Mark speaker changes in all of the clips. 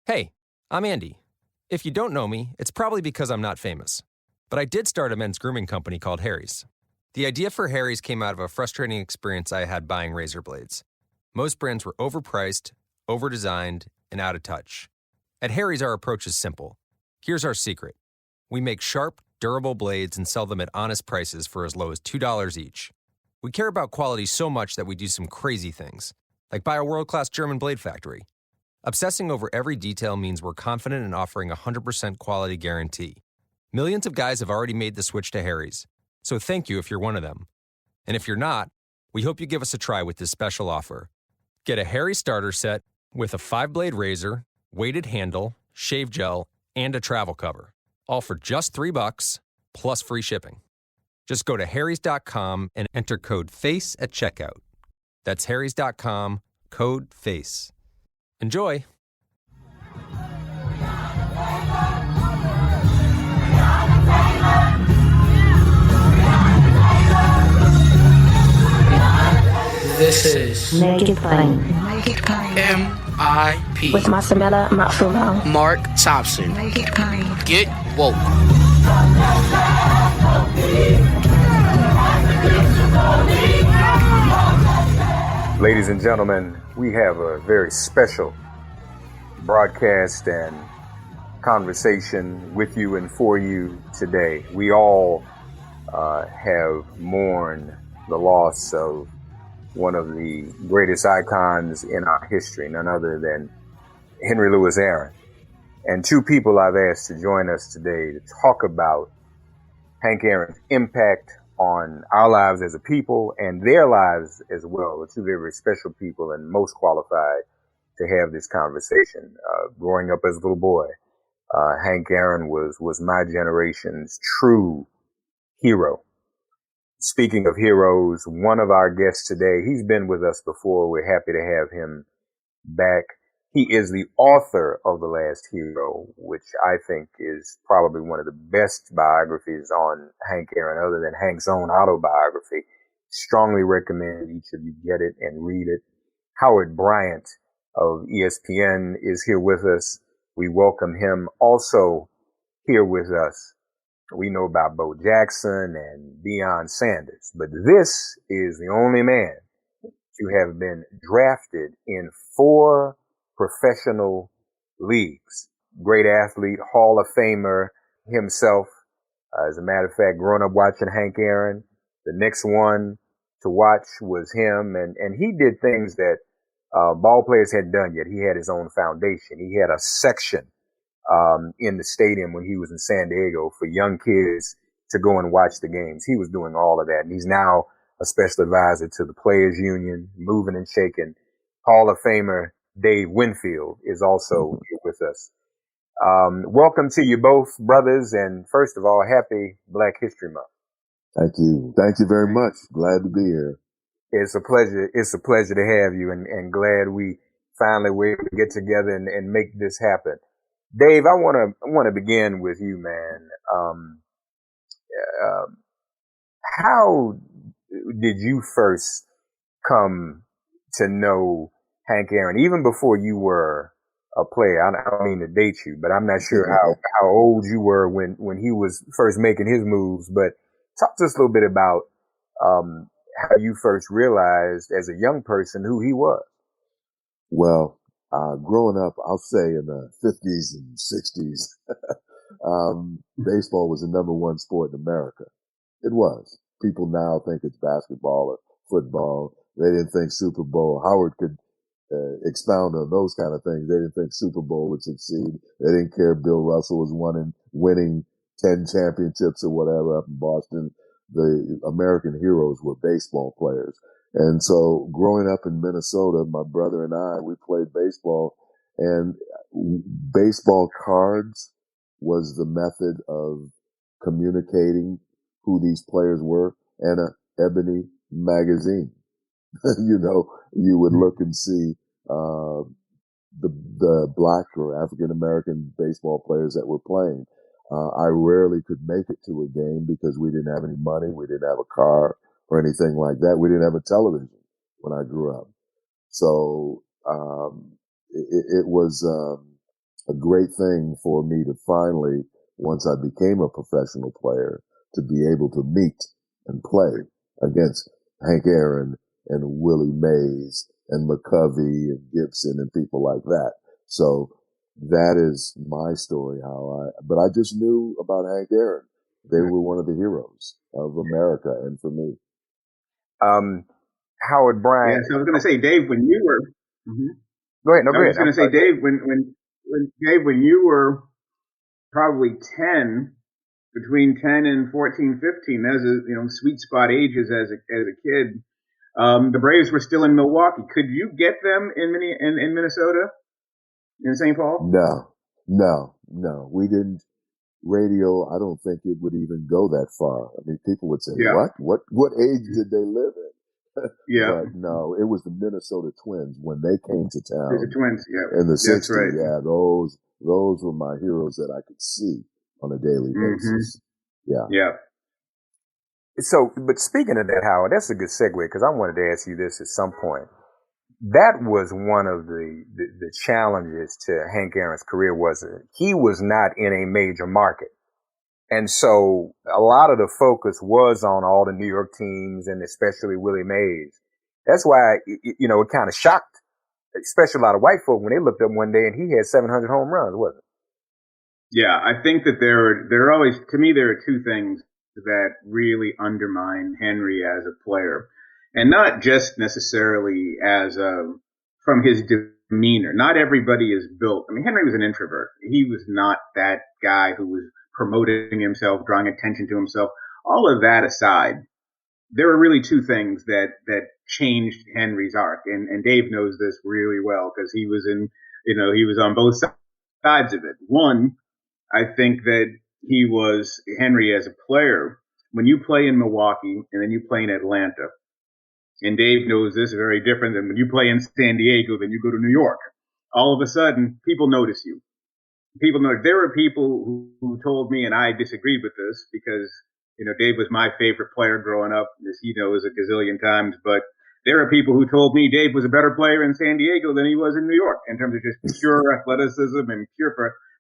Speaker 1: Hey, I'm Andy. If you don't know me, it's probably because I'm not famous. But I did start a men's grooming company called Harry's. The idea for Harry's came out of a frustrating experience I had buying razor blades. Most brands were overpriced, overdesigned, and out of touch. At Harry's, our approach is simple. Here's our secret. We make sharp, durable blades and sell them at honest prices for as low as $2 each. We care about quality so much that we do some crazy things, like buy a world-class German blade factory. Obsessing over every detail means we're confident in offering a 100% quality guarantee. Millions of guys have already made the switch to Harry's, so thank you if you're one of them. And if you're not, we hope you give us a try with this special offer. Get a Harry starter set with a 5-blade razor, weighted handle, shave gel, and a travel cover, all for just $3 plus free shipping. Just go to harrys.com and enter code FACE at checkout. That's harrys.com, code FACE. Enjoy!
Speaker 2: This is
Speaker 3: Make It Plain.
Speaker 2: MIP
Speaker 3: With Masamela Matfumo.
Speaker 2: Mark Thompson.
Speaker 3: Make It Plain.
Speaker 2: Get woke.
Speaker 4: Ladies and gentlemen, we have a very special broadcast and conversation with you and for you today. We all have mourned the loss of one of the greatest icons in our history, none other than Henry Louis Aaron. And two people I've asked to join us today to talk about Hank Aaron's impact on our lives as a people and their lives as well. The two very special people and most qualified to have this conversation. Growing up as a little boy, Hank Aaron was my generation's true hero. Speaking of heroes, one of our guests today, he's been with us before. We're happy to have him back. He is the author of The Last Hero, which I think is probably one of the best biographies on Hank Aaron, other than Hank's own autobiography. Strongly recommend each of you get it and read it. Howard Bryant of ESPN is here with us. We welcome him. Also here with us, we know about Bo Jackson and Deion Sanders, but this is the only man to have been drafted in 4 professional leagues. Great athlete, Hall of Famer himself. As a matter of fact, growing up watching Hank Aaron, the next one to watch was him, and he did things that ball players hadn't done yet. He had his own foundation. He had a section in the stadium when he was in San Diego for young kids to go and watch the games. He was doing all of that, and he's now a special advisor to the Players Union, moving and shaking. Hall of Famer Dave Winfield is also here with us. Welcome to you both, brothers, and first of all, happy Black History Month.
Speaker 5: Thank you. Thank you very much. Glad to be here.
Speaker 4: It's a pleasure. It's a pleasure to have you, and glad we finally were able to get together and make this happen. Dave, I want to begin with you, man. How did you first come to know Hank Aaron, even before you were a player? I don't mean to date you, but I'm not sure how old you were when he was first making his moves. But talk to us a little bit about how you first realized as a young person who he was.
Speaker 5: Well, growing up, I'll say in the 50s and 60s, baseball was the number one sport in America. It was. People now think it's basketball or football. They didn't think Super Bowl. Howard could expound on those kind of things. They didn't think Super Bowl would succeed. They didn't care if Bill Russell was winning 10 championships or whatever up in Boston. The American heroes were baseball players. And so growing up in Minnesota, my brother and I, we played baseball, and baseball cards was the method of communicating who these players were, and a ebony magazine. You would look and see the black or African American baseball players that were playing. I rarely could make it to a game because we didn't have any money, we didn't have a car or anything like that. We didn't have a television when I grew up. So it was a great thing for me to finally, once I became a professional player, to be able to meet and play against Hank Aaron and Willie Mays and McCovey and Gibson and people like that. So that is my story. But I just knew about Hank Aaron. They were one of the heroes of America and for me.
Speaker 4: Howard Bryant.
Speaker 6: Yeah, so I was going to say, Dave, when you were,
Speaker 4: Go ahead. No,
Speaker 6: I
Speaker 4: go
Speaker 6: was
Speaker 4: ahead.
Speaker 6: just going to say, Dave, when you were probably 10, between 10 and 14, 15, as a sweet spot ages as a kid, the Braves were still in Milwaukee. Could you get them in Minnesota, in St. Paul?
Speaker 5: No. We didn't. Radio, I don't think it would even go that far. I mean, people would say,
Speaker 6: Yeah.
Speaker 5: What age did they live in?
Speaker 6: Yeah.
Speaker 5: But no, it was the Minnesota Twins when they came to town.
Speaker 6: The Twins, yeah.
Speaker 5: In the 60s,
Speaker 6: right.
Speaker 5: yeah, those were my heroes that I could see on a daily basis. Yeah.
Speaker 6: Yeah.
Speaker 4: So, but speaking of that, Howard, that's a good segue because I wanted to ask you this at some point. That was one of the challenges to Hank Aaron's career was that he was not in a major market. And so a lot of the focus was on all the New York teams and especially Willie Mays. That's why, it kind of shocked, especially a lot of white folk when they looked up one day and he had 700 home runs, wasn't it?
Speaker 6: Yeah, I think that there are always, to me, there are two things that really undermine Henry as a player. And not just necessarily from his demeanor. Not everybody is built. I mean, Henry was an introvert. He was not that guy who was promoting himself, drawing attention to himself. All of that aside, there are really two things that changed Henry's arc. And Dave knows this really well because he was he was on both sides of it. One, I think that Henry as a player, when you play in Milwaukee and then you play in Atlanta, and Dave knows this is very different than when you play in San Diego, then you go to New York. All of a sudden, people notice you. There were people who told me, and I disagreed with this because, Dave was my favorite player growing up, as he knows a gazillion times, but there are people who told me Dave was a better player in San Diego than he was in New York in terms of just pure athleticism and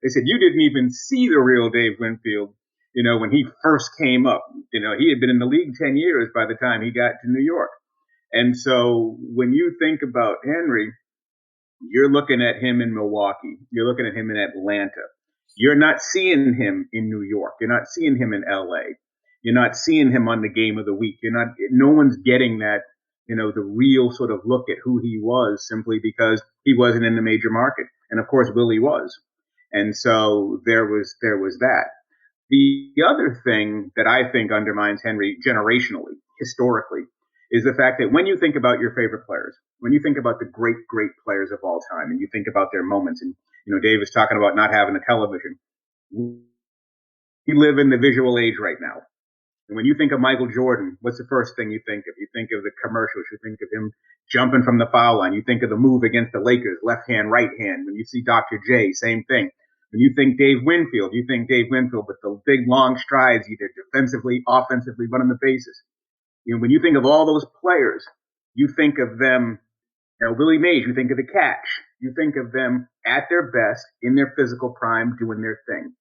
Speaker 6: they said, you didn't even see the real Dave Winfield, when he first came up. He had been in the league 10 years by the time he got to New York. And so when you think about Henry, you're looking at him in Milwaukee. You're looking at him in Atlanta. You're not seeing him in New York. You're not seeing him in LA. You're not seeing him on the game of the week. No one's getting that, the real sort of look at who he was simply because he wasn't in the major market. And of course, Willie was. And so there was that. The other thing that I think undermines Henry generationally, historically, is the fact that when you think about your favorite players, when you think about the great, great players of all time, and you think about their moments, and, Dave is talking about not having a television. We live in the visual age right now. And when you think of Michael Jordan, what's the first thing you think of? You think of the commercials. You think of him jumping from the foul line. You think of the move against the Lakers, left hand, right hand. When you see Dr. J, same thing. When you think Dave Winfield, you think Dave Winfield with the big, long strides, either defensively, offensively, running the bases. When you think of all those players, you think of them, Willie Mays, you think of the catch. You think of them at their best, in their physical prime, doing their thing.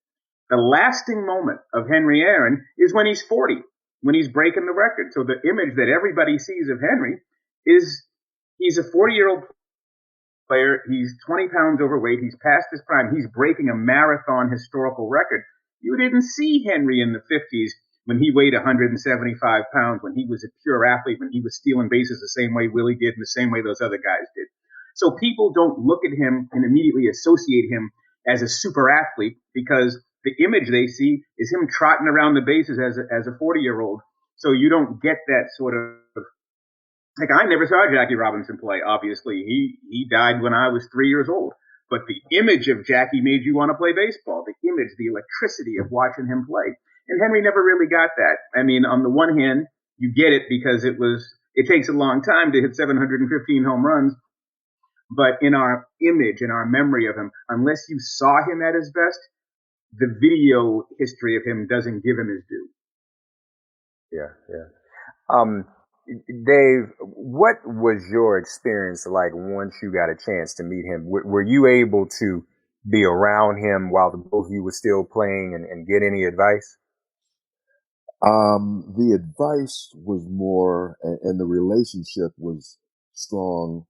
Speaker 6: The lasting moment of Henry Aaron is when he's 40, when he's breaking the record. So the image that everybody sees of Henry is he's a 40-year-old player. He's 20 pounds overweight. He's past his prime. He's breaking a marathon historical record. You didn't see Henry in the 50s when he weighed 175 pounds, when he was a pure athlete, when he was stealing bases the same way Willie did and the same way those other guys did. So people don't look at him and immediately associate him as a super athlete because the image they see is him trotting around the bases as a 40-year-old. So you don't get that sort of, like, I never saw Jackie Robinson play, obviously. He died when I was 3 years old. But the image of Jackie made you want to play baseball. The image, the electricity of watching him play. And Henry never really got that. I mean, on the one hand, you get it because it takes a long time to hit 715 home runs. But in our image, in our memory of him, unless you saw him at his best, the video history of him doesn't give him his due.
Speaker 4: Yeah. Dave, what was your experience like once you got a chance to meet him? Were you able to be around him while the both of you were still playing and get any advice?
Speaker 5: The advice was more, and the relationship was strong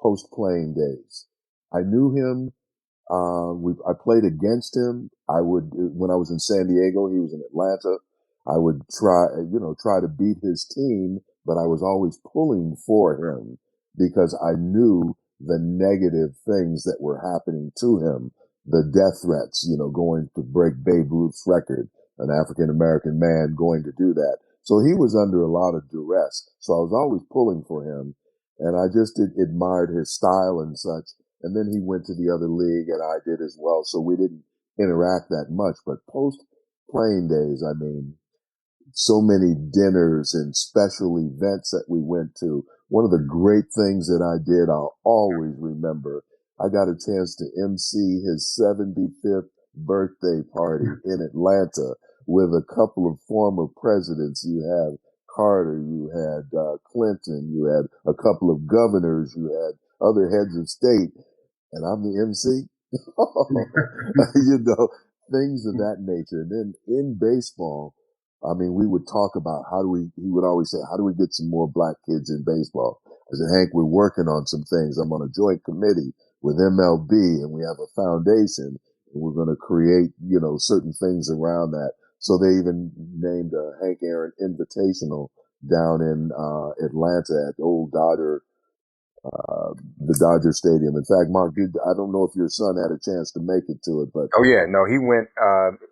Speaker 5: post playing days. I knew him. I played against him. When I was in San Diego, he was in Atlanta. I would try to beat his team, but I was always pulling for him because I knew the negative things that were happening to him, the death threats, going to break Babe Ruth's record, an African American man going to do that. So he was under a lot of duress. So I was always pulling for him, and I just admired his style and such. And then he went to the other league and I did as well. So we didn't interact that much, but post playing days, I mean, so many dinners and special events that we went to. One of the great things that I did, I'll always remember, I got a chance to MC his 75th birthday party in Atlanta with a couple of former presidents. You had Carter, you had Clinton, you had a couple of governors, you had other heads of state, and I'm the MC. Things of that nature. And then in baseball, I mean, we would talk about he would always say, how do we get some more black kids in baseball? I said, Hank, we're working on some things. I'm on a joint committee with MLB and we have a foundation and we're going to create, certain things around that. So they even named a Hank Aaron Invitational down in Atlanta at the old the Dodger Stadium. In fact, Mark, I don't know if your son had a chance to make it to it, but
Speaker 4: Oh yeah, no, he went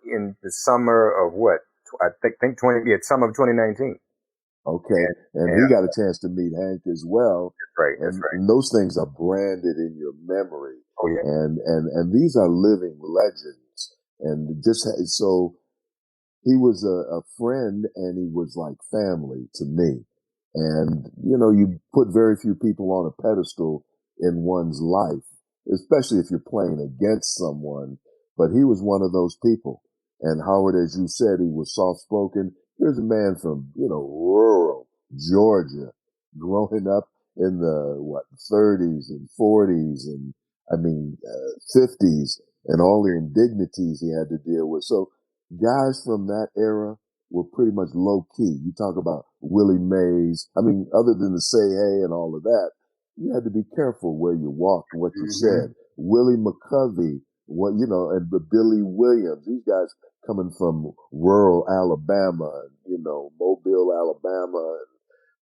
Speaker 4: in the summer of what? I think summer of 2019.
Speaker 5: Okay, and he got a chance to meet Hank as well.
Speaker 4: That's right.
Speaker 5: And those things are branded in your memory.
Speaker 4: Oh yeah.
Speaker 5: And these are living legends. And so he was a friend and he was like family to me. And, you put very few people on a pedestal in one's life, especially if you're playing against someone. But he was one of those people. And Howard, as you said, he was soft spoken. Here's a man from, rural Georgia growing up in the 30s and 40s and 50s and all the indignities he had to deal with. So guys from that era were pretty much low key. You talk about Willie Mays. Other than the say hey and all of that, you had to be careful where you walked, what you said. Willie McCovey, and Billy Williams. These guys coming from rural Alabama, Mobile, Alabama,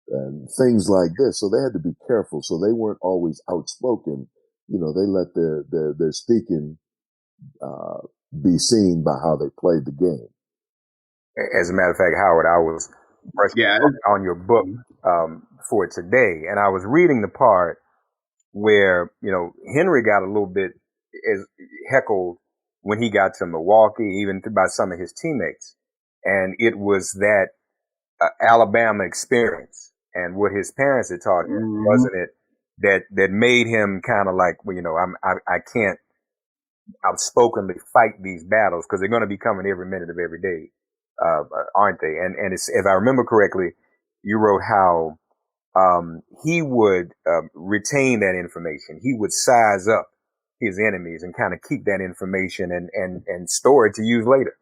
Speaker 5: and things like this. So they had to be careful. So they weren't always outspoken. They let their speaking be seen by how they played the game.
Speaker 4: As a matter of fact, Howard, I was on your book for today, and I was reading the part where Henry got a little bit as heckled when he got to Milwaukee, even by some of his teammates, and it was that Alabama experience and what his parents had taught him, wasn't it? That made him kind of like, I can't outspokenly fight these battles because they're going to be coming every minute of every day. Aren't they? And it's, if I remember correctly, you wrote how he would retain that information. He would size up his enemies and kind of keep that information and store it to use later.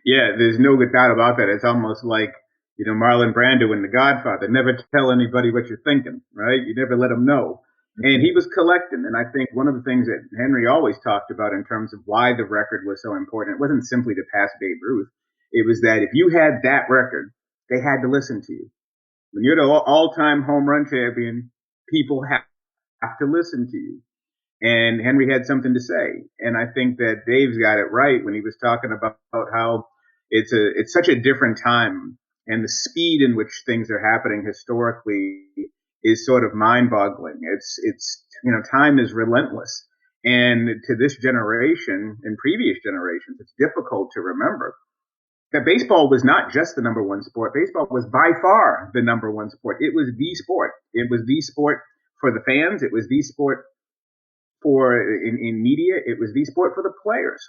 Speaker 6: Yeah, there's no doubt about that. It's almost like, Marlon Brando in The Godfather. Never tell anybody what you're thinking, right? You never let them know. And he was collecting. And I think one of the things that Henry always talked about in terms of why the record was so important, it wasn't simply to pass Babe Ruth. It was that if you had that record, they had to listen to you. When you're the all-time home run champion, people have to listen to you. And Henry had something to say. And I think that Dave's got it right when he was talking about how it's such a different time, and the speed in which things are happening historically is sort of mind-boggling. It's time is relentless. And to this generation and previous generations, it's difficult to remember that baseball was not just the number one sport. Baseball was by far the number one sport. It was the sport. It was the sport for the fans. It was the sport in media. It was the sport for the players.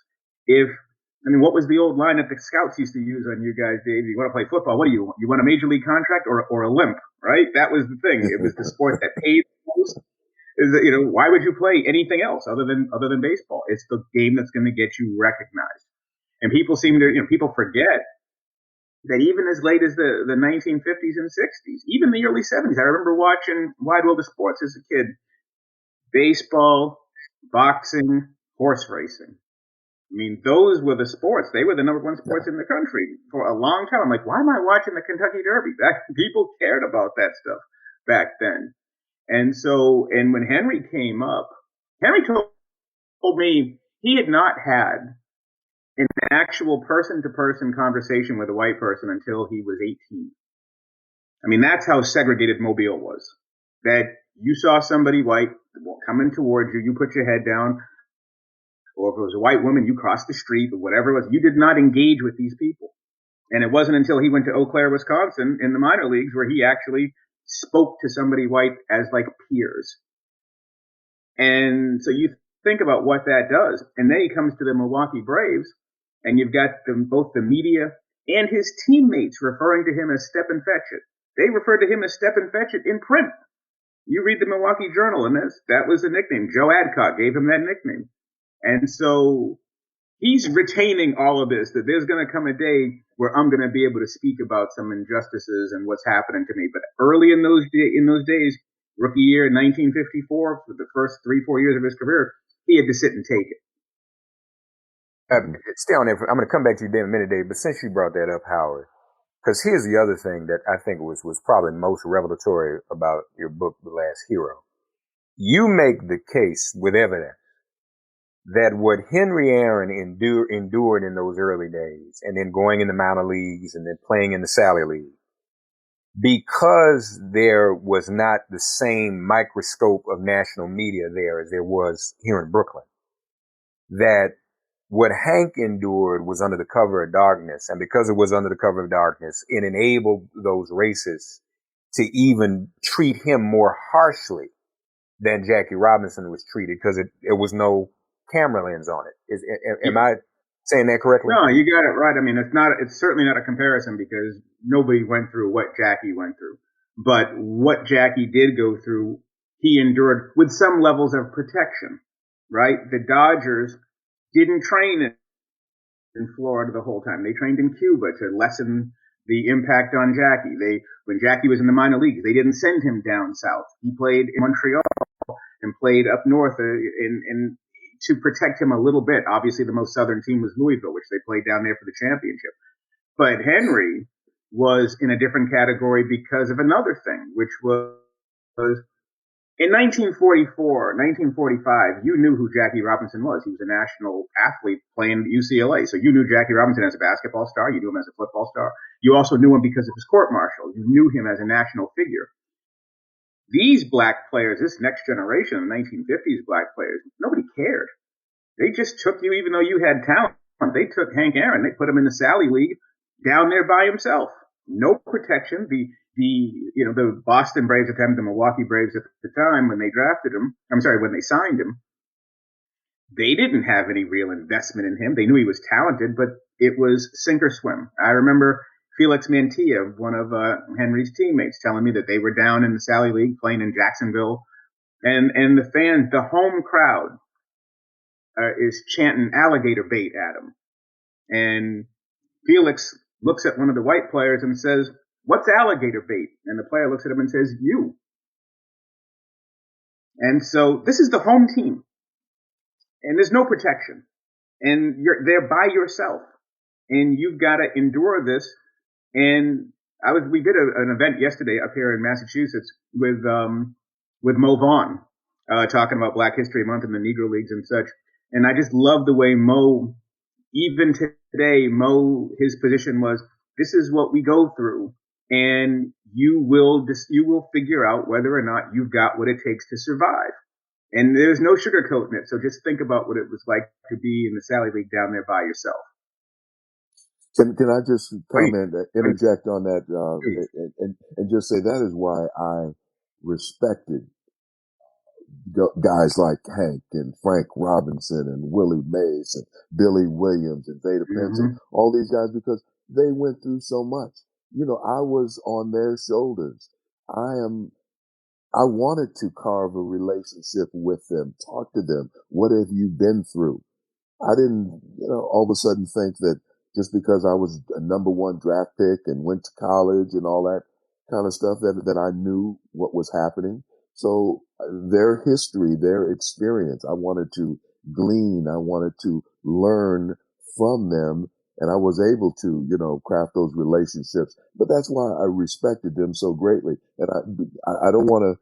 Speaker 6: What was the old line that the scouts used to use on you guys, Dave? You want to play football? What do you want? You want a major league contract or a limp, right? That was the thing. It was the sport that paid the most. Is that, why would you play anything else other than baseball? It's the game that's going to get you recognized. And people seem to, people forget that even as late as the 1950s and 60s, even the early 70s, I remember watching Wide World of Sports as a kid. Baseball, boxing, horse racing. I mean, those were the sports. They were the number one sports in the country for a long time. I'm like, why am I watching the Kentucky Derby? People cared about that stuff back then. And when Henry came up, Henry told me he had not had an actual person-to-person conversation with a white person until he was 18. I mean, that's how segregated Mobile was. That you saw somebody white coming towards you, you put your head down, or if it was a white woman, you crossed the street, or whatever it was. You did not engage with these people. And it wasn't until he went to Eau Claire, Wisconsin, in the minor leagues, where he actually spoke to somebody white as like peers. And so you think about what that does. And then he comes to the Milwaukee Braves, and you've got both the media and his teammates referring to him as Step and Fetch It. They referred to him as Step and Fetch It in print. You read the Milwaukee Journal, and that was the nickname. Joe Adcock gave him that nickname. And so he's retaining all of this, that there's going to come a day where I'm going to be able to speak about some injustices and what's happening to me. But early in those days, rookie year in 1954, for the first 3-4 years of his career, he had to sit and take it.
Speaker 4: Stay on there. I'm going to come back to you in a minute, Dave. But since you brought that up, Howard, because here's the other thing that I think was probably most revelatory about your book, The Last Hero. You make the case with evidence that what Henry Aaron endured in those early days, and then going in the minor leagues and then playing in the Sally League, because there was not the same microscope of national media there as there was here in Brooklyn, that what Hank endured was under the cover of darkness. And because it was under the cover of darkness, it enabled those racists to even treat him more harshly than Jackie Robinson was treated, because it was no camera lens on it. Am I saying that correctly?
Speaker 6: No, you got it right. I mean, it's certainly not a comparison, because nobody went through what Jackie went through. But what Jackie did go through, he endured with some levels of protection, right? The Dodgers didn't train in Florida the whole time. They trained in Cuba to lessen the impact on Jackie. When Jackie was in the minor leagues, they didn't send him down south. He played in Montreal and played up north in to protect him a little bit. Obviously, the most southern team was Louisville, which they played down there for the championship. But Henry was in a different category because of another thing, which was in 1944, 1945, you knew who Jackie Robinson was. He was a national athlete playing at UCLA. So you knew Jackie Robinson as a basketball star. You knew him as a football star. You also knew him because of his court martial. You knew him as a national figure. These black players, this next generation of 1950s black players, nobody cared. They just took you even though you had talent. They took Hank Aaron. They put him in the Sally League down there by himself. No protection. The Boston Braves at the time, the Milwaukee Braves at the time, when they signed him, they didn't have any real investment in him. They knew he was talented, but it was sink or swim. I remember Felix Mantilla, one of Henry's teammates, telling me that they were down in the Sally League playing in Jacksonville, and the fans, the home crowd, is chanting alligator bait at him. And Felix looks at one of the white players and says, "What's alligator bait?" And the player looks at him and says, "You." And so this is the home team. And there's no protection. And you're there by yourself. And you've got to endure this. And we did an event yesterday up here in Massachusetts with Mo Vaughn, talking about Black History Month and the Negro Leagues and such. And I just love the way Mo, even today, his position was, this is what we go through. And you will figure out whether or not you've got what it takes to survive. And there's no sugarcoating it. So just think about what it was like to be in the Sally League down there by yourself.
Speaker 5: Can I just interject on that, and just say that is why I respected guys like Hank and Frank Robinson and Willie Mays and Billy Williams and Vada Pinson, all these guys, because they went through so much. I was on their shoulders. I am I wanted to carve a relationship with them, talk to them. What have you been through? I didn't, all of a sudden think that just because I was a number one draft pick and went to college and all that kind of stuff that I knew what was happening. So their history, their experience, I wanted to glean. I wanted to learn from them. And I was able to, craft those relationships. But that's why I respected them so greatly. And I don't want to,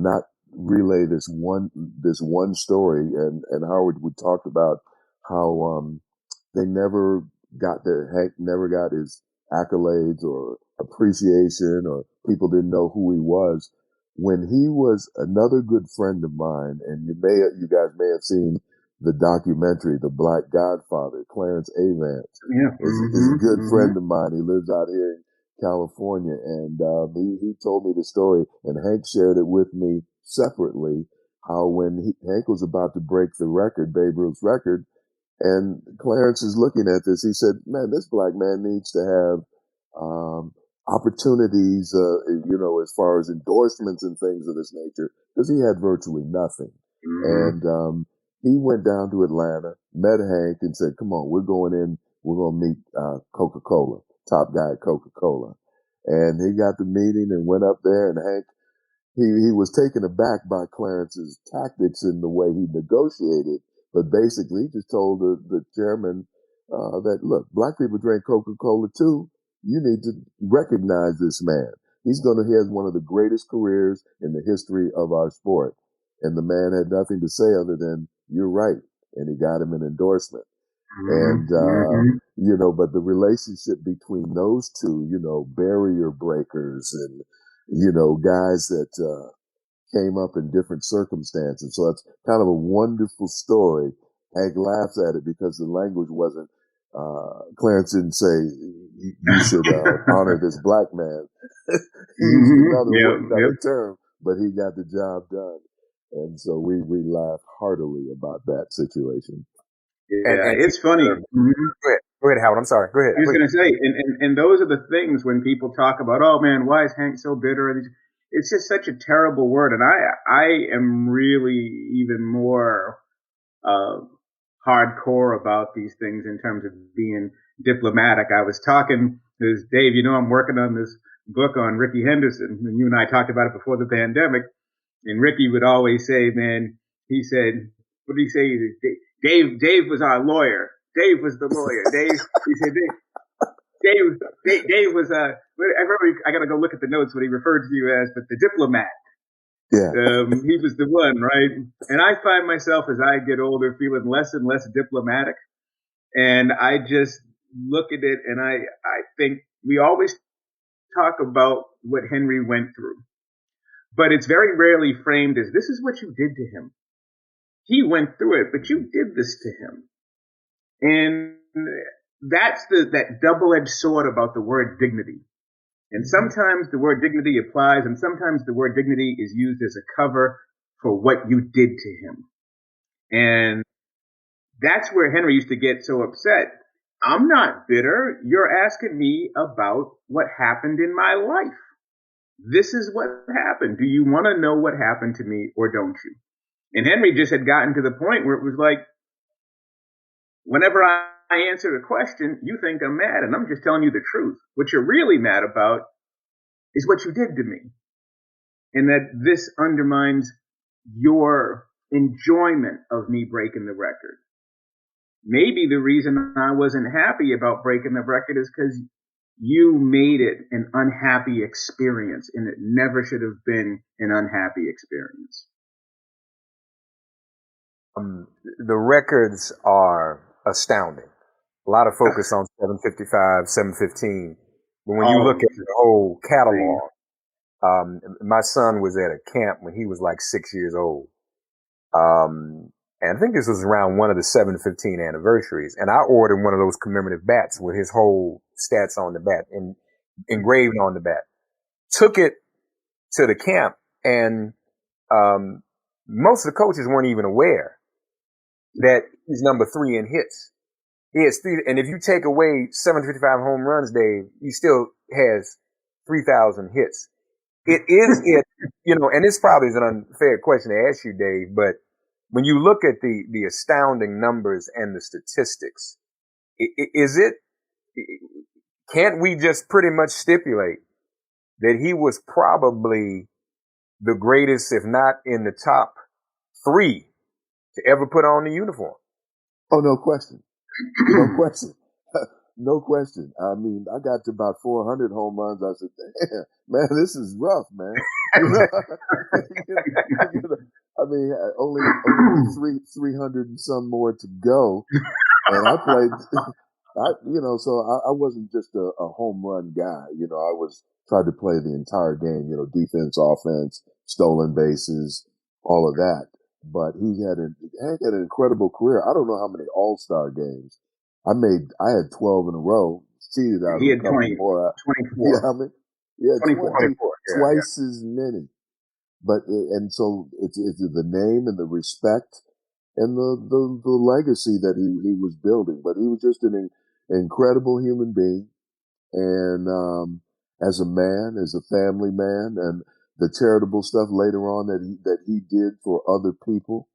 Speaker 5: not relay this one story. And Howard, we talked about how, Hank never got his accolades or appreciation, or people didn't know who he was. When he was another good friend of mine, and you guys may have seen the documentary, The Black Godfather, Clarence Avance
Speaker 6: Yeah.
Speaker 5: is a good friend of mine. He lives out here in California, and he told me the story, and Hank shared it with me separately, how when Hank was about to break the record, Babe Ruth's record, and Clarence is looking at this. He said, man, this black man needs to have opportunities, as far as endorsements and things of this nature, because he had virtually nothing.
Speaker 6: Mm-hmm.
Speaker 5: And he went down to Atlanta, met Hank, and said, come on, we're going to meet Coca-Cola, top guy at Coca-Cola. And he got the meeting and went up there, and Hank, he was taken aback by Clarence's tactics in the way he negotiated. But basically, he just told the chairman that, look, black people drink Coca-Cola too. You need to recognize this man. He has one of the greatest careers in the history of our sport. And the man had nothing to say other than, you're right. And he got him an endorsement. And, but the relationship between those two, barrier breakers and, guys that came up in different circumstances. So it's kind of a wonderful story. Hank laughs at it because the language wasn't, Clarence didn't say, you should honor this black man. He used another term, but he got the job done. And so we laughed heartily about that situation.
Speaker 6: Yeah, it's funny.
Speaker 4: Go ahead, Howard. I'm sorry. Go ahead.
Speaker 6: I was going to say, and those are the things when people talk about, oh man, why is Hank so bitter? It's just such a terrible word. And I am really even more hardcore about these things in terms of being diplomatic. I was talking to Dave, I'm working on this book on Ricky Henderson. And you and I talked about it before the pandemic. And Ricky would always say, man, he said, what did he say? Dave was our lawyer. Dave was the lawyer. He said, Dave was I remember, I got to go look at the notes what he referred to you as, but the diplomat.
Speaker 5: Yeah.
Speaker 6: He was the one, right? And I find myself as I get older feeling less and less diplomatic. And I just look at it and I think we always talk about what Henry went through, but it's very rarely framed as this is what you did to him. He went through it, but you did this to him. And that's that double-edged sword about the word dignity. And sometimes the word dignity applies, and sometimes the word dignity is used as a cover for what you did to him. And that's where Henry used to get so upset. I'm not bitter. You're asking me about what happened in my life. This is what happened. Do you want to know what happened to me or don't you? And Henry just had gotten to the point where it was like, whenever I answer a question, you think I'm mad, and I'm just telling you the truth. What you're really mad about is what you did to me. And that this undermines your enjoyment of me breaking the record. Maybe the reason I wasn't happy about breaking the record is because you made it an unhappy experience, and it never should have been an unhappy experience.
Speaker 4: The records are astounding. A lot of focus on 755, 715. But when you look at the whole catalog, my son was at a camp when he was like 6 years old. And I think this was around one of the 715 anniversaries. And I ordered one of those commemorative bats with his whole stats on the bat and engraved on the bat. Took it to the camp, and most of the coaches weren't even aware that he's number 3 in hits. He has 3, and if you take away 755 home runs, Dave, he still has 3,000 hits. It is it and this probably is an unfair question to ask you, Dave, but when you look at the astounding numbers and the statistics, is it, can't we just pretty much stipulate that he was probably the greatest, if not in the top 3 to ever put on the uniform?
Speaker 5: Oh, no question. No question. No question. I mean, I got to about 400 home runs. I said, damn, man, this is rough, man. I mean, only 300 and some more to go. And I played, so I wasn't just a home run guy. I tried to play the entire game, defense, offense, stolen bases, all of that. But Hank had an incredible career. I don't know how many all-star games. I had 12 in a row, cheated out
Speaker 6: He
Speaker 5: of a
Speaker 6: had
Speaker 5: couple
Speaker 6: 20,
Speaker 5: more.
Speaker 6: 24.
Speaker 5: Yeah, I mean, yeah,
Speaker 6: 24.
Speaker 5: Twice as many. But, and so it's the name and the respect and the legacy that he was building. But he was just an incredible human being. And, as a man, as a family man, and the charitable stuff later on that he did for other people,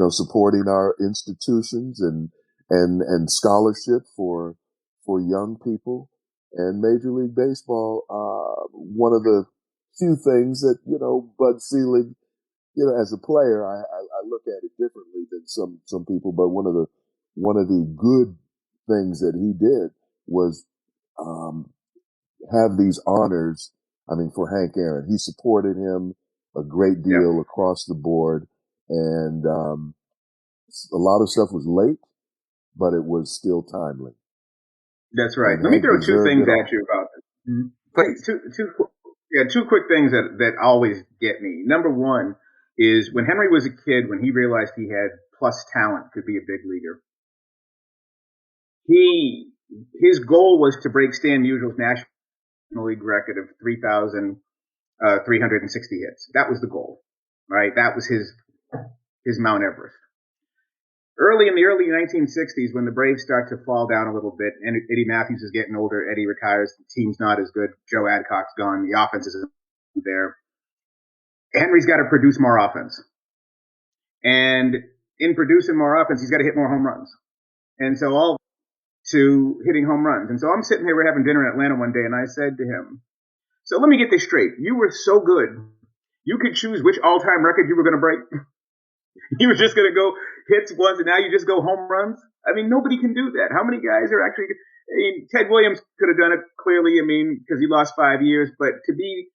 Speaker 5: supporting our institutions and scholarship for young people, and Major League Baseball. One of the few things that, Bud Selig, as a player, I look at it differently than some people, but one of the good things that he did was, have these honors. I mean, for Hank Aaron, he supported him a great deal across the board. And, a lot of stuff was late, but it was still timely.
Speaker 6: That's right.
Speaker 5: And
Speaker 6: Let me
Speaker 5: Hank
Speaker 6: throw 2
Speaker 5: deserved
Speaker 6: things
Speaker 5: it all.
Speaker 6: at you about this. Please. Two quick things that always get me. Number one is when Henry was a kid, when he realized he had plus talent, could be a big leaguer. His goal was to break Stan Musial's National League record of 3,360 hits. That was the goal, right? That was his Mount Everest. In the early 1960s, when the Braves start to fall down a little bit, and Eddie Matthews is getting older, Eddie retires, the team's not as good, Joe Adcock's gone, the offense isn't there. Henry's got to produce more offense. And in producing more offense, he's got to hit more home runs. And so all to hitting home runs. And so I'm sitting here, we're having dinner in Atlanta one day, and I said to him, so let me get this straight. You were so good, you could choose which all-time record you were going to break. You were just going to go hits once, and now you just go home runs? I mean, nobody can do that. How many guys are actually? I mean, Ted Williams could have done it clearly. I mean, because he lost 5 years. But to be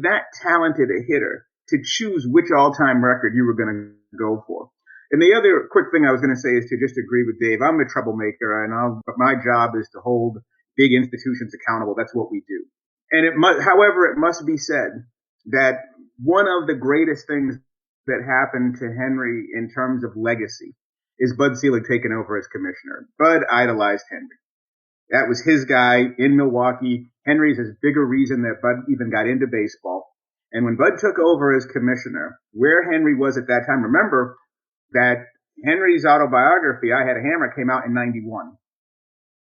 Speaker 6: that talented a hitter, to choose which all-time record you were going to go for. And the other quick thing I was going to say is to just agree with Dave. I'm a troublemaker, and my job is to hold big institutions accountable. That's what we do. And however, it must be said that one of the greatest things that happened to Henry in terms of legacy is Bud Selig taking over as commissioner. Bud idolized Henry. That was his guy in Milwaukee. Henry's as big a reason that Bud even got into baseball. And when Bud took over as commissioner, where Henry was at that time, remember that Henry's autobiography, I Had a Hammer, came out in 91.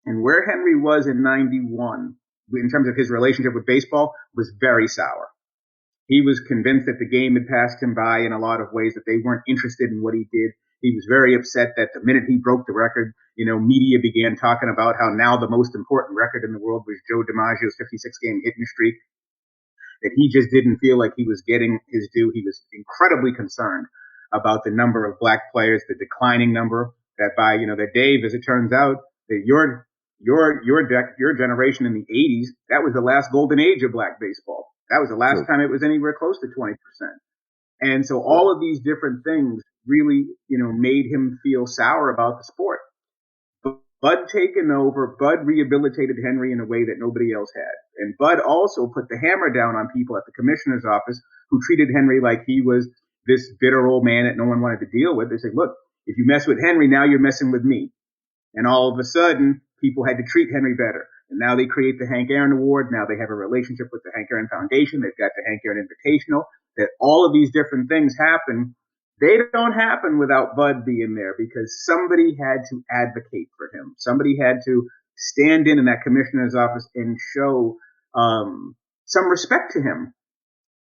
Speaker 6: And where Henry was in 91, in terms of his relationship with baseball, was very sour. He was convinced that the game had passed him by in a lot of ways, that they weren't interested in what he did. He was very upset that the minute he broke the record, media began talking about how now the most important record in the world was Joe DiMaggio's 56-game hitting streak, that he just didn't feel like he was getting his due. He was incredibly concerned about the number of black players, the declining number, that by, that Dave, as it turns out, that your generation in the 80s, that was the last golden age of black baseball. That was the last time it was anywhere close to 20%. And so all of these different things really, made him feel sour about the sport. But Bud taking over, Bud rehabilitated Henry in a way that nobody else had. And Bud also put the hammer down on people at the commissioner's office who treated Henry like he was this bitter old man that no one wanted to deal with. They said, look, if you mess with Henry, now you're messing with me. And all of a sudden, people had to treat Henry better. And now they create the Hank Aaron Award. Now they have a relationship with the Hank Aaron Foundation. They've got the Hank Aaron Invitational. That all of these different things happen. They don't happen without Bud being there, because somebody had to advocate for him. Somebody had to stand in that commissioner's office and show some respect to him.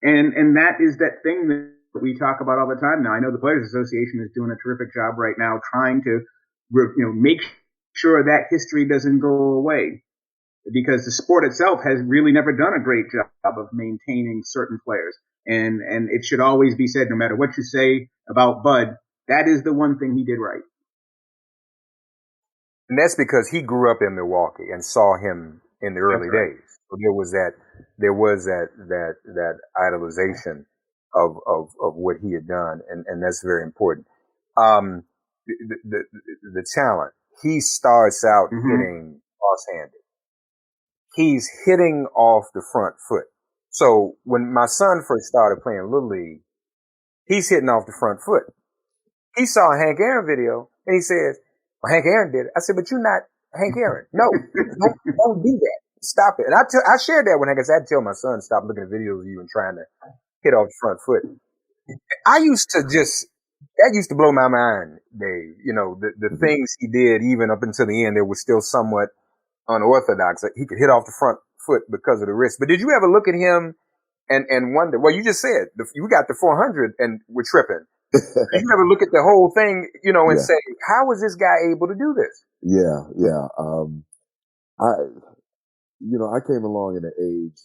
Speaker 6: And that is that thing that we talk about all the time now. I know the Players Association is doing a terrific job right now trying to, make sure that history doesn't go away, because the sport itself has really never done a great job of maintaining certain players. And it should always be said, no matter what you say about Bud, that is the one thing he did right.
Speaker 4: And that's because he grew up in Milwaukee and saw him in the early days. So there was that idolization of what he had done, and that's very important. The talent. He starts out hitting cross-handed. He's hitting off the front foot. So when my son first started playing Little League, he's hitting off the front foot. He saw a Hank Aaron video and he says, well, Hank Aaron did it. I said, but you're not Hank Aaron. No, don't do that. Stop it. And I shared that with Hank. I said, I'd tell my son, stop looking at videos of you and trying to hit off the front foot. That used to blow my mind, Dave. The things he did, even up until the end, there was still somewhat unorthodox. He could hit off the front foot because of the wrist. But did you ever look at him and wonder, well, you just said you got the 400 and we're tripping. Did you ever look at the whole thing, and say, how was this guy able to do this?
Speaker 5: Yeah. I came along in an age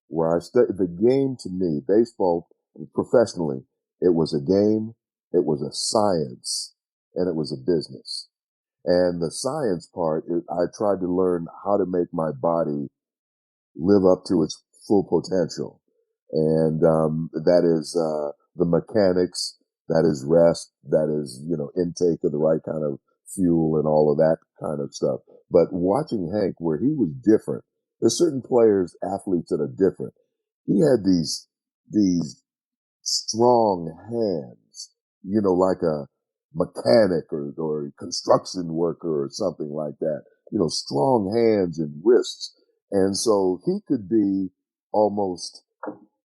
Speaker 5: where I studied the game. To me, baseball professionally, it was a game, it was a science, and it was a business. And the science part, I tried to learn how to make my body live up to its full potential. And that is the mechanics, that is rest, that is, intake of the right kind of fuel and all of that kind of stuff. But watching Hank, where he was different, there's certain players, athletes that are different. He had these strong hands, like a mechanic or construction worker or something like that, strong hands and wrists. And so he could be almost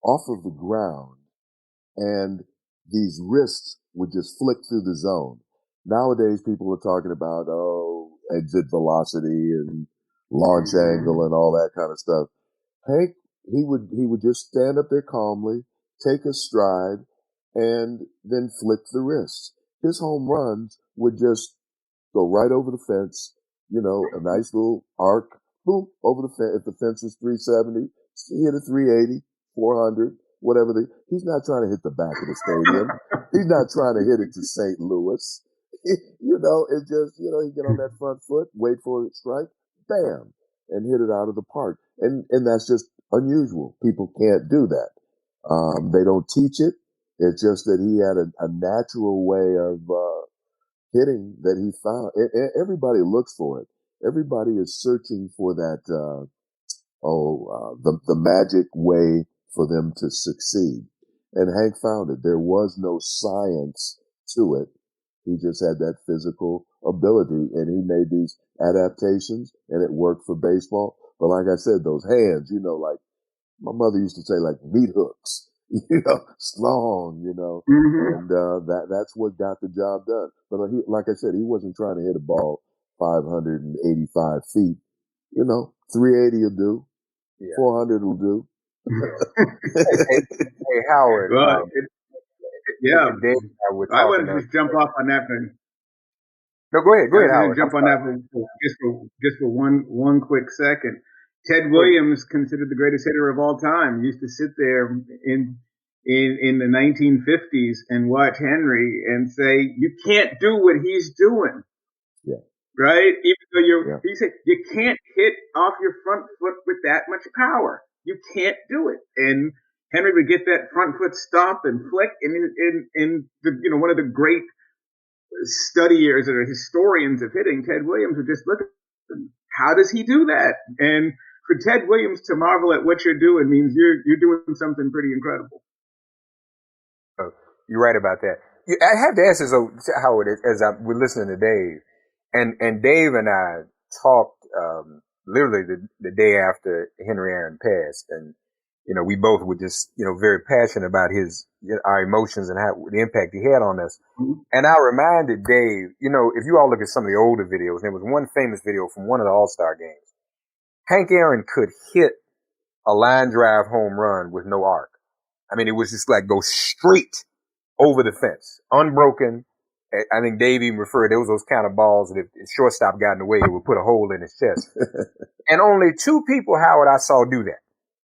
Speaker 5: off of the ground and these wrists would just flick through the zone. Nowadays, people are talking about, exit velocity and launch angle and all that kind of stuff. Hank, he would just stand up there calmly, take a stride, and then flick the wrist. His home runs would just go right over the fence, a nice little arc, boom, over the fence. If the fence is 370, he hit a 380, 400, whatever. He's not trying to hit the back of the stadium. He's not trying to hit it to St. Louis. It just, he get on that front foot, wait for a strike, bam, and hit it out of the park. And that's just unusual. People can't do that. They don't teach it. It's just that he had a natural way of hitting that he found. Everybody looks for it. Everybody is searching for that, the magic way for them to succeed. And Hank found it. There was no science to it. He just had that physical ability, and he made these adaptations, and it worked for baseball. But like I said, those hands, like my mother used to say, like meat hooks, strong, and that's what got the job done. But like I said, he wasn't trying to hit a ball 585 feet. 380 will do, 400 will do.
Speaker 4: Hey, Howard.
Speaker 6: Well, I wanted to just jump off on that.
Speaker 4: No, go ahead, Howard.
Speaker 6: Jump on that just for one quick second. Ted Williams, considered the greatest hitter of all time, used to sit there in the 1950s and watch Henry and say, "You can't do what he's doing."
Speaker 5: Yeah.
Speaker 6: Right? Even though he said you can't hit off your front foot with that much power. You can't do it. And Henry would get that front foot stomp and flick, and one of the great studiers or historians of hitting, Ted Williams, would just look at him. How does he do that? And for Ted Williams to marvel at what you're doing means you're doing something pretty incredible.
Speaker 4: Oh, you're right about that. I have to ask this, Howard, as we're listening to Dave, and Dave and I talked literally the day after Henry Aaron passed, and we both were just very passionate about our emotions and how the impact he had on us. Mm-hmm. And I reminded Dave, if you all look at some of the older videos, there was one famous video from one of the All-Star games. Hank Aaron could hit a line drive home run with no arc. I mean, it was just like go straight over the fence, unbroken. I think Dave even referred, there was those kind of balls that if the shortstop got in the way, it would put a hole in his chest. And only two people, Howard, I saw do that.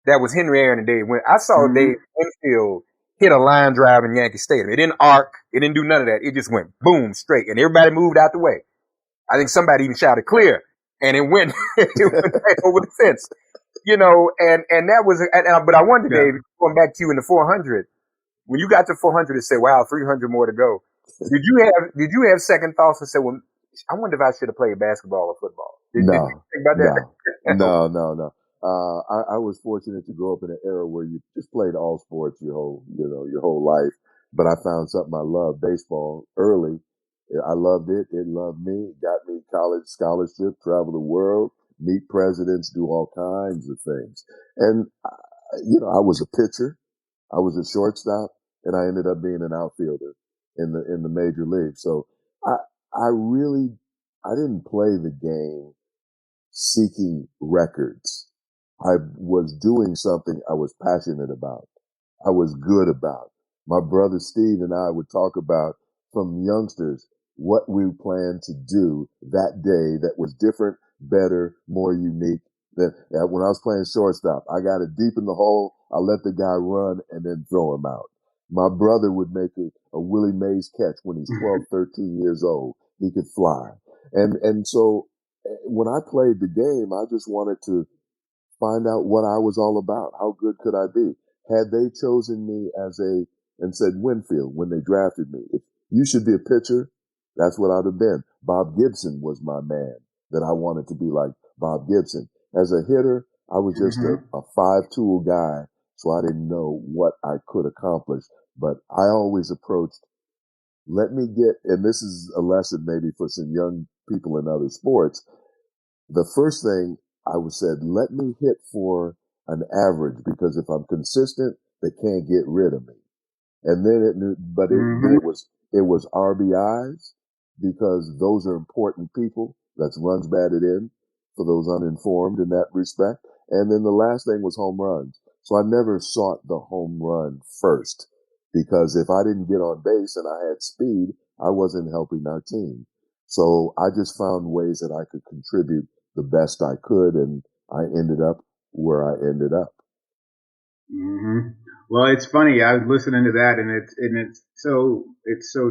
Speaker 4: That was Henry Aaron and Dave Winfield. I saw Dave Winfield hit a line drive in Yankee Stadium. It didn't arc. It didn't do none of that. It just went boom, straight. And everybody moved out the way. I think somebody even shouted clear. And it went, it went back over the fence. You know, and that was, but I wonder, Dave, going back to you in the 400, when you got to 400 and said, wow, 300 more to go, did you have second thoughts and say, well, I wonder if I should have played basketball or football? Did you think about that?
Speaker 5: No. I was fortunate to grow up in an era where you just played all sports your whole life. But I found something I loved, baseball, early. I loved it. It loved me. It got me college scholarship, travel the world, meet presidents, do all kinds of things. And, I was a pitcher. I was a shortstop, and I ended up being an outfielder in the major league. So I didn't play the game seeking records. I was doing something I was passionate about. I was good about. My brother Steve and I would talk about from youngsters what we planned to do that day that was different, better, more unique. That when I was playing shortstop, I got it deep in the hole. I let the guy run and then throw him out. My brother would make a Willie Mays catch when he's 12, 13 years old. He could fly. And so when I played the game, I just wanted to find out what I was all about. How good could I be? Had they chosen me and said Winfield when they drafted me, if you should be a pitcher, that's what I'd have been. Bob Gibson was my man that I wanted to be like Bob Gibson. As a hitter, I was just a five-tool guy, so I didn't know what I could accomplish. But I always approached, and this is a lesson maybe for some young people in other sports. The first thing I said, let me hit for an average, because if I'm consistent, they can't get rid of me. And then it was RBIs, because those are important people. That's runs batted in for those uninformed in that respect. And then the last thing was home runs. So I never sought the home run first, because if I didn't get on base and I had speed, I wasn't helping our team. So I just found ways that I could contribute the best I could, and I ended up where I ended up.
Speaker 6: Mm-hmm. Well, it's funny. I was listening to that, and it's so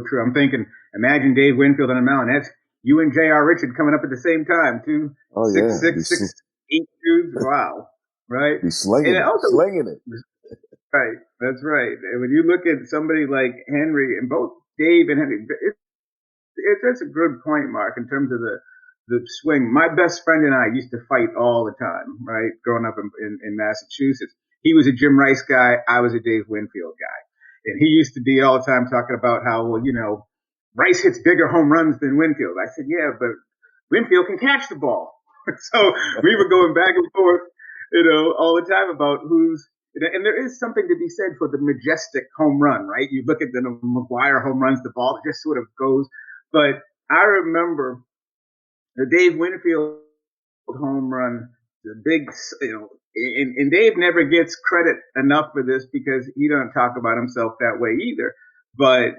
Speaker 6: true. I'm thinking, imagine Dave Winfield on the mound. That's you and J.R. Richard coming up at the same time, too.
Speaker 5: Oh,
Speaker 6: 6'6", 6'8" dudes. Wow, right?
Speaker 5: He's slinging it.
Speaker 6: Right, that's right. And when you look at somebody like Henry, and both Dave and Henry, that's a good point, Mark, in terms of the swing. My best friend and I used to fight all the time, right? Growing up in Massachusetts. He was a Jim Rice guy. I was a Dave Winfield guy. And he used to be all the time talking about how, well, Rice hits bigger home runs than Winfield. I said, yeah, but Winfield can catch the ball. So we were going back and forth, all the time about and there is something to be said for the majestic home run, right? You look at the McGuire home runs, the ball just sort of goes. But I remember the Dave Winfield home run, the big, and Dave never gets credit enough for this because he doesn't talk about himself that way either. But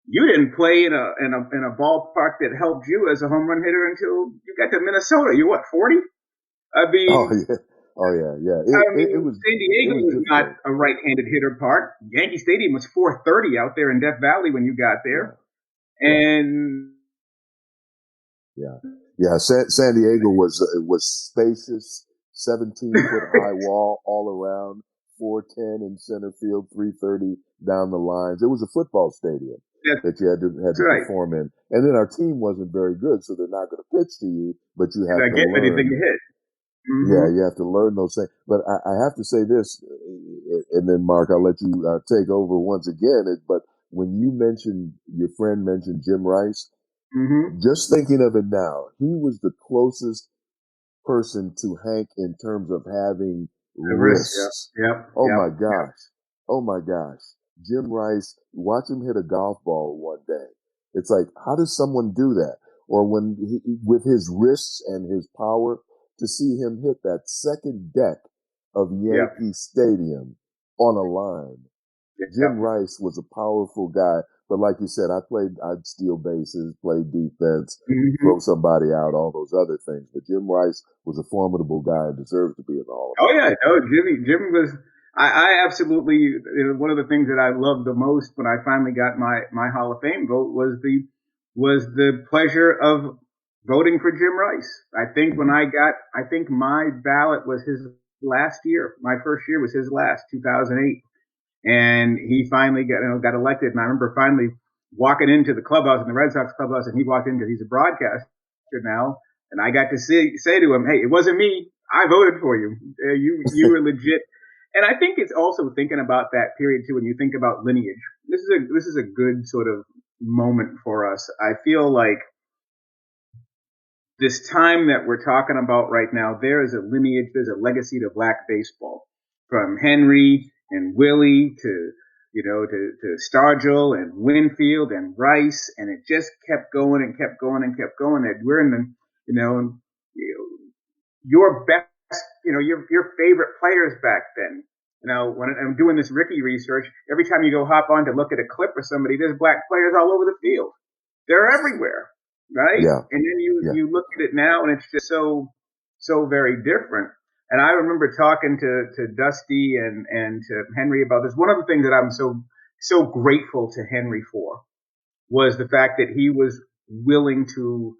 Speaker 6: you didn't play in a ballpark that helped you as a home run hitter until you got to Minnesota. You what, 40? I mean,
Speaker 5: yeah. It was
Speaker 6: San Diego was not a right-handed hitter park. Yankee Stadium was 430 out there in Death Valley when you got there, and
Speaker 5: San Diego was spacious, 17-foot high wall all around, 410 in center field, 330 down the lines. It was a football stadium that you had to perform in. And then our team wasn't very good, so they're not going to pitch to you, but you have to learn
Speaker 6: anything to hit. Mm-hmm.
Speaker 5: Yeah, you have to learn those things. But I have to say this, and then Mark, I'll let you take over once again. But when your friend mentioned Jim Rice, just thinking of it now, he was the closest person to Hank in terms of having wrists. Oh my gosh. Jim Rice, watch him hit a golf ball one day. It's like, how does someone do that? Or with his wrists and his power, to see him hit that second deck of Yankee Stadium on a line. Jim Rice was a powerful guy, but like you said, I'd steal bases, play defense, throw somebody out, all those other things. But Jim Rice was a formidable guy and deserves to be in the Hall of Fame.
Speaker 6: Oh yeah, no, Jim was. I absolutely, one of the things that I loved the most when I finally got my Hall of Fame vote was the pleasure of voting for Jim Rice. I think my ballot was his last year. My first year was his last, 2008. And he finally got elected. And I remember finally walking into the clubhouse, in the Red Sox clubhouse, and he walked in because he's a broadcaster now. And I got to say to him, "Hey, it wasn't me. I voted for you. You were legit." And I think it's also thinking about that period too. When you think about lineage, this is a good sort of moment for us. I feel like this time that we're talking about right now, there is a lineage, there's a legacy to black baseball, from Henry and Willie to Stargell and Winfield and Rice, and it just kept going and kept going and kept going. And we're in the, your best, your favorite players back then. When I'm doing this Ricky research, every time you go hop on to look at a clip of somebody, there's black players all over the field. They're everywhere, right?
Speaker 5: Yeah.
Speaker 6: And then you look at it now, and it's just so very different. And I remember talking to Dusty and to Henry about this. One of the things that I'm so grateful to Henry for was the fact that he was willing to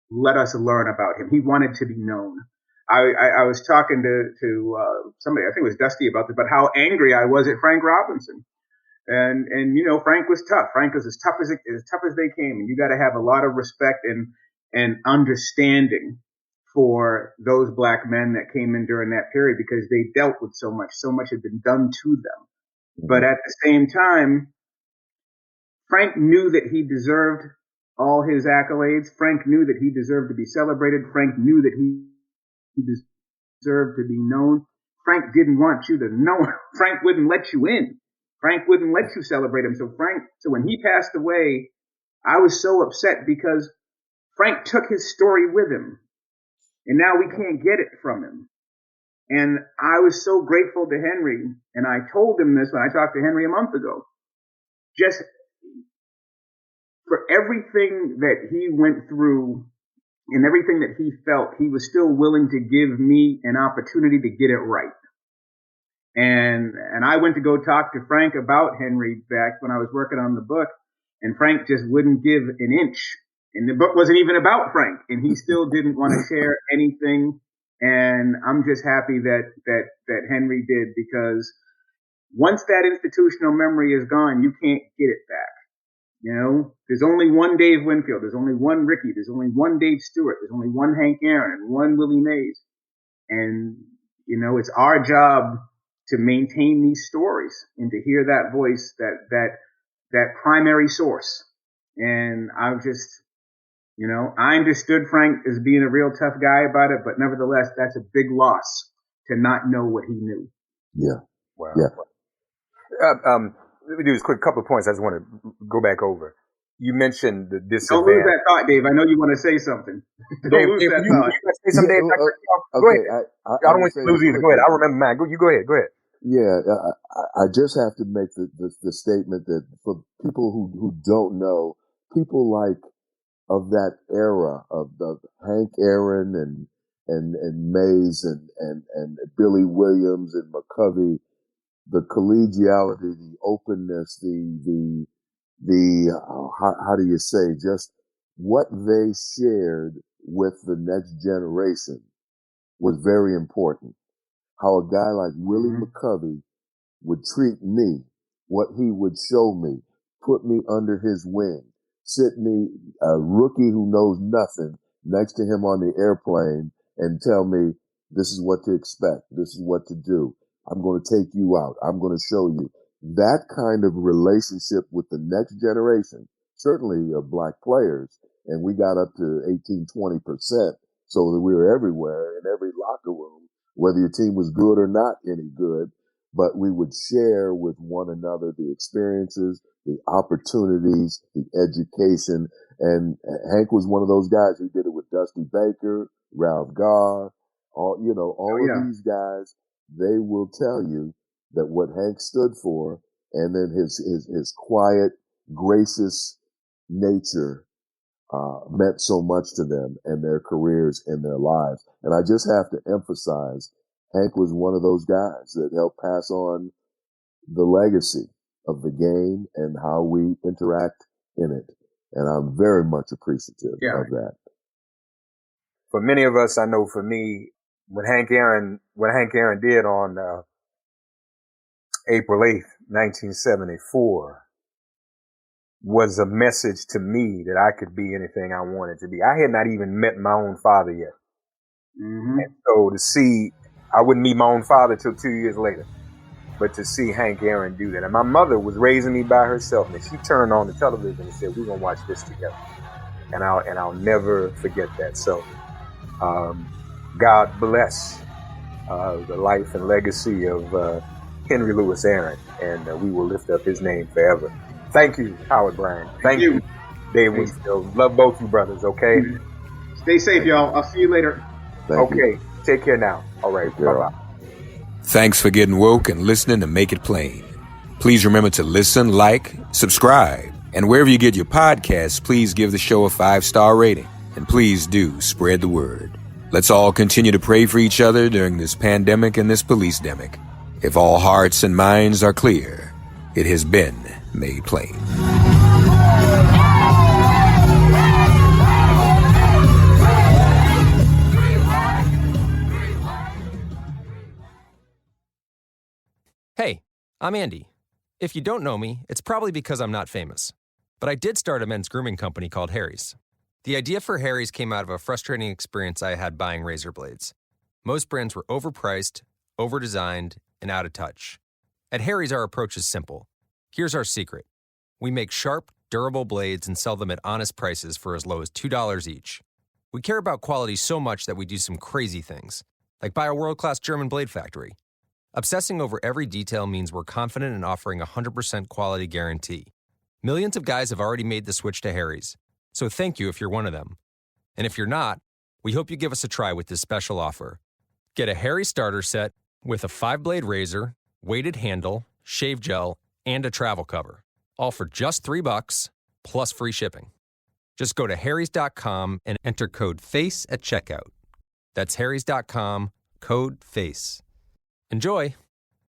Speaker 6: let us learn about him. He wanted to be known. I was talking to somebody, I think it was Dusty, about this, about how angry I was at Frank Robinson. And Frank was tough. Frank was as tough as they came. And you got to have a lot of respect and understanding for those black men that came in during that period, because they dealt with so much. So much had been done to them. Mm-hmm. But at the same time, Frank knew that he deserved all his accolades. Frank knew that he deserved to be celebrated. Frank knew that he deserved to be known. Frank didn't want you to know him. Frank wouldn't let you in. Frank wouldn't let you celebrate him. So when he passed away, I was so upset because Frank took his story with him. And now we can't get it from him. And I was so grateful to Henry. And I told him this when I talked to Henry a month ago. Just for everything that he went through and everything that he felt, he was still willing to give me an opportunity to get it right. And I went to go talk to Frank about Henry back when I was working on the book. And Frank just wouldn't give an inch. And the book wasn't even about Frank, and he still didn't want to share anything. And I'm just happy that Henry did, because once that institutional memory is gone, you can't get it back. There's only one Dave Winfield, there's only one Ricky, there's only one Dave Stewart, there's only one Hank Aaron, and one Willie Mays. And it's our job to maintain these stories and to hear that voice, that primary source. And I understood Frank as being a real tough guy about it, but nevertheless, that's a big loss to not know what he knew.
Speaker 5: Yeah.
Speaker 4: Wow.
Speaker 5: Yeah.
Speaker 4: Let me do this quick couple of points I just want to go back over. You mentioned the disadvantage.
Speaker 6: Don't lose that thought, Dave. I know you want to say something. Don't lose that thought.
Speaker 4: You say something, Dave? Go ahead. I don't want you to lose either. Go ahead. I'll remember mine. You go ahead. Go ahead.
Speaker 5: Yeah, I just have to make the statement that for people who don't know, people like of that era of Hank Aaron and Mays and Billy Williams and McCovey, the collegiality, the openness, the how do you say, just what they shared with the next generation was very important. How a guy like Willie McCovey would treat me, what he would show me, put me under his wing, sit me, a rookie who knows nothing, next to him on the airplane and tell me, this is what to expect. This is what to do. I'm going to take you out. I'm going to show you. That kind of relationship with the next generation, certainly of black players, and we got up to 18-20%, so that we were everywhere in every locker room, whether your team was good or not any good, but we would share with one another the experiences, the opportunities, the education. And Hank was one of those guys. He did it with Dusty Baker, Ralph Garr, all of these guys. They will tell you that what Hank stood for, and then his quiet, gracious nature meant so much to them and their careers and their lives. And I just have to emphasize, Hank was one of those guys that helped pass on the legacy of the game and how we interact in it. And I'm very much appreciative of that.
Speaker 4: For many of us, I know for me, what Hank Aaron did on April 8th, 1974, was a message to me that I could be anything I wanted to be. I had not even met my own father yet. Mm-hmm. And so to see, I wouldn't meet my own father till 2 years later, but to see Hank Aaron do that. And my mother was raising me by herself, and she turned on the television and said, "We're going to watch this together." And I'll never forget that. So God bless the life and legacy of Henry Louis Aaron, and we will lift up his name forever. Thank you, Howard Bryant. Thank you, Dave Winfield. Love both you brothers, okay?
Speaker 6: Stay safe, y'all. I'll see you later.
Speaker 5: Thank you.
Speaker 4: Take care now. All right, bye-bye.
Speaker 1: Thanks for getting woke and listening to Make It Plain. Please remember to listen, like, subscribe, and wherever you get your podcasts, please give the show a 5-star rating. And please do spread the word. Let's all continue to pray for each other during this pandemic and this police-demic. If all hearts and minds are clear, it has been made plain. Hey, I'm Andy. If you don't know me, it's probably because I'm not famous. But I did start a men's grooming company called Harry's. The idea for Harry's came out of a frustrating experience I had buying razor blades. Most brands were overpriced, overdesigned, and out of touch. At Harry's, our approach is simple. Here's our secret. We make sharp, durable blades and sell them at honest prices for as low as $2 each. We care about quality so much that we do some crazy things, like buy a world-class German blade factory. Obsessing over every detail means we're confident in offering a 100% quality guarantee. Millions of guys have already made the switch to Harry's, so thank you if you're one of them. And if you're not, we hope you give us a try with this special offer. Get a Harry starter set with a 5-blade razor, weighted handle, shave gel, and a travel cover, all for just $3 plus free shipping. Just go to harrys.com and enter code FACE at checkout. That's harrys.com, code FACE. Enjoy!